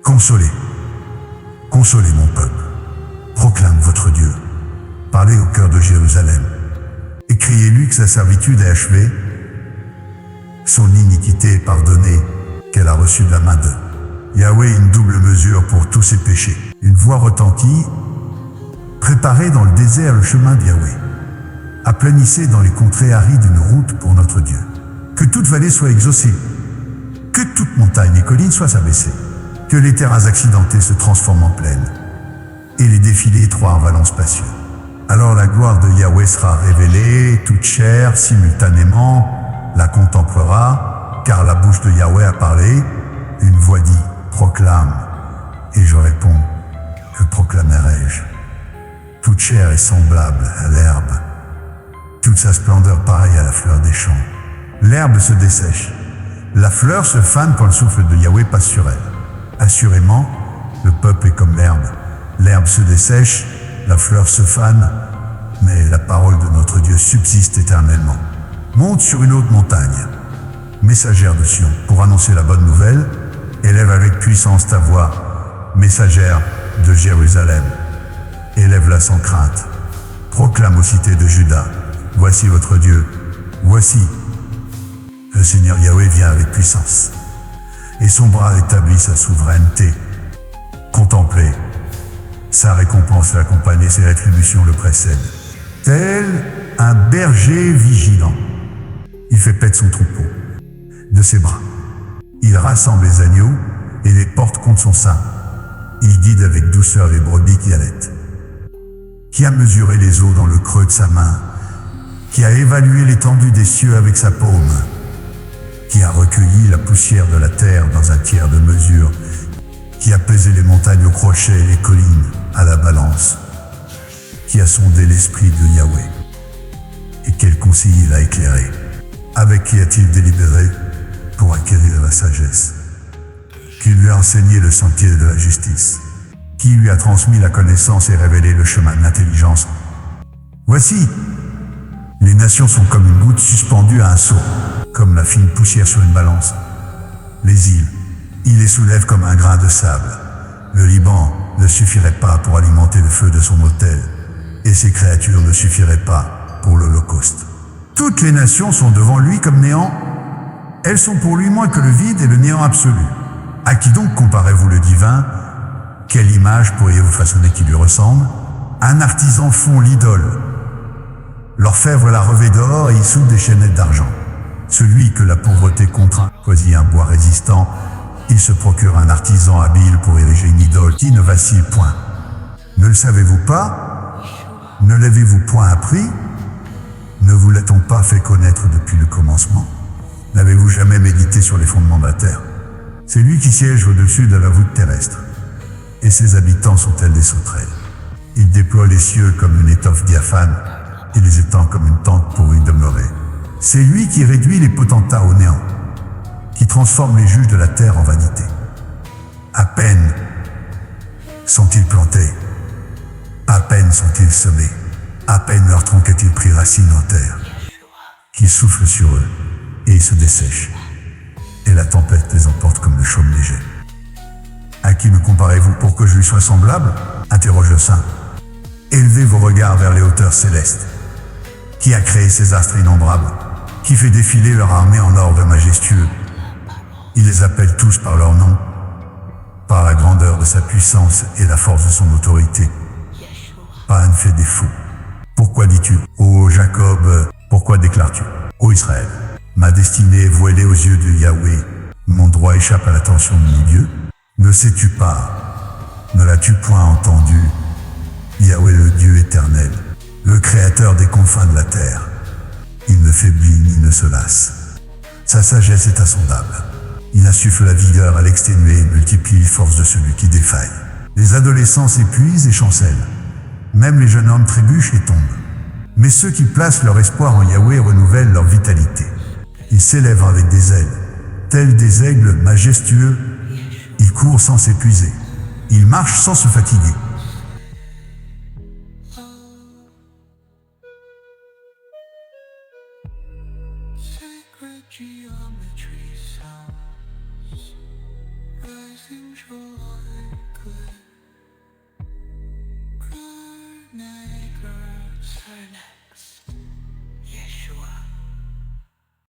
Consolez, consolez mon peuple, proclame votre Dieu, parlez au cœur de Jérusalem, et criez-lui que sa servitude est achevée, son iniquité est pardonnée, qu'elle a reçu de la main de Yahweh une double mesure pour tous ses péchés. Une voix retentit, préparez dans le désert le chemin de Yahweh, aplanissez dans les contrées arides une route pour notre Dieu. Que toute vallée soit exaucée, que toute montagne et colline soient abaissées, que les terrains accidentés se transforment en plaines, et les défilés étroits en vallons spacieux. Alors la gloire de Yahweh sera révélée, toute chair, simultanément, la contemplera, car la bouche de Yahweh a parlé, une voix dit, proclame, et je réponds, que proclamerai-je? Toute chair est semblable à l'herbe, toute sa splendeur pareille à la fleur des champs. L'herbe se dessèche, la fleur se fane quand le souffle de Yahweh passe sur elle. Assurément, le peuple est comme l'herbe se dessèche, la fleur se fane, mais la parole de notre Dieu subsiste éternellement. Monte sur une haute montagne, messagère de Sion, pour annoncer la bonne nouvelle, élève avec puissance ta voix, messagère de Jérusalem. Élève-la sans crainte, proclame aux cités de Juda, voici votre Dieu, voici. Le Seigneur Yahweh vient avec puissance, et son bras établit sa souveraineté. Contemplez, sa récompense l'accompagne et ses rétributions le précèdent. Tel un berger vigilant, il fait paître son troupeau de ses bras. Il rassemble les agneaux et les porte contre son sein. Il guide avec douceur les brebis qui allaitent. Qui a mesuré les eaux dans le creux de sa main, qui a évalué l'étendue des cieux avec sa paume, qui a recueilli la poussière de la terre dans un tiers de mesure, qui a pesé les montagnes au crochet et les collines à la balance, qui a sondé l'esprit de Yahweh, et quel conseil il a éclairé, avec qui a-t-il délibéré pour acquérir la sagesse, qui lui a enseigné le sentier de la justice, qui lui a transmis la connaissance et révélé le chemin de l'intelligence. Voici, les nations sont comme une goutte suspendue à un seau, comme la fine poussière sur une balance. Les îles, il les soulève comme un grain de sable. Le Liban ne suffirait pas pour alimenter le feu de son autel, et ses créatures ne suffiraient pas pour l'Holocauste. Toutes les nations sont devant lui comme néant. Elles sont pour lui moins que le vide et le néant absolu. À qui donc comparez-vous le divin? Quelle image pourriez-vous façonner qui lui ressemble? Un artisan fond l'idole. L'orfèvre la revêt d'or et y soude des chaînettes d'argent. Celui que la pauvreté contraint choisit un bois résistant. Il se procure un artisan habile pour ériger une idole qui ne vacille point. Ne le savez-vous pas? Ne l'avez-vous point appris? Ne vous l'a-t-on pas fait connaître depuis le commencement? N'avez-vous jamais médité sur les fondements de la terre? C'est lui qui siège au-dessus de la voûte terrestre, et ses habitants sont tels des sauterelles. Il déploie les cieux comme une étoffe diaphane, et les étend comme une tente pour y demeurer. C'est lui qui réduit les potentats au néant, qui transforme les juges de la terre en vanité. À peine sont-ils plantés, à peine sont-ils semés, à peine leur tronc est-il pris racine en terre, qu'il souffle sur eux, et ils se dessèchent, et la tempête les emporte comme le chaume léger. À qui me comparez-vous pour que je lui sois semblable? Interroge le saint. Élevez vos regards vers les hauteurs célestes. Qui a créé ces astres innombrables? Qui fait défiler leur armée en ordre majestueux? Il les appelle tous par leur nom, par la grandeur de sa puissance et la force de son autorité. Pas un ne fait défaut. Pourquoi dis-tu, ô Jacob, pourquoi déclares-tu, ô Israël, ma destinée est voilée aux yeux de Yahweh, mon droit échappe à l'attention de mon Dieu? Ne sais-tu pas, ne l'as-tu point entendu, Yahweh le Dieu éternel, le Créateur des confins de la terre, il ne faiblit ni ne se lasse. Sa sagesse est insondable. Il insuffle la vigueur à l'exténué et multiplie les forces de celui qui défaille. Les adolescents s'épuisent et chancellent. Même les jeunes hommes trébuchent et tombent. Mais ceux qui placent leur espoir en Yahweh renouvellent leur vitalité. Ils s'élèvent avec des ailes, tels des aigles majestueux. Ils courent sans s'épuiser. Ils marchent sans se fatiguer. Sacred geometry sounds rising to life. neighborhood.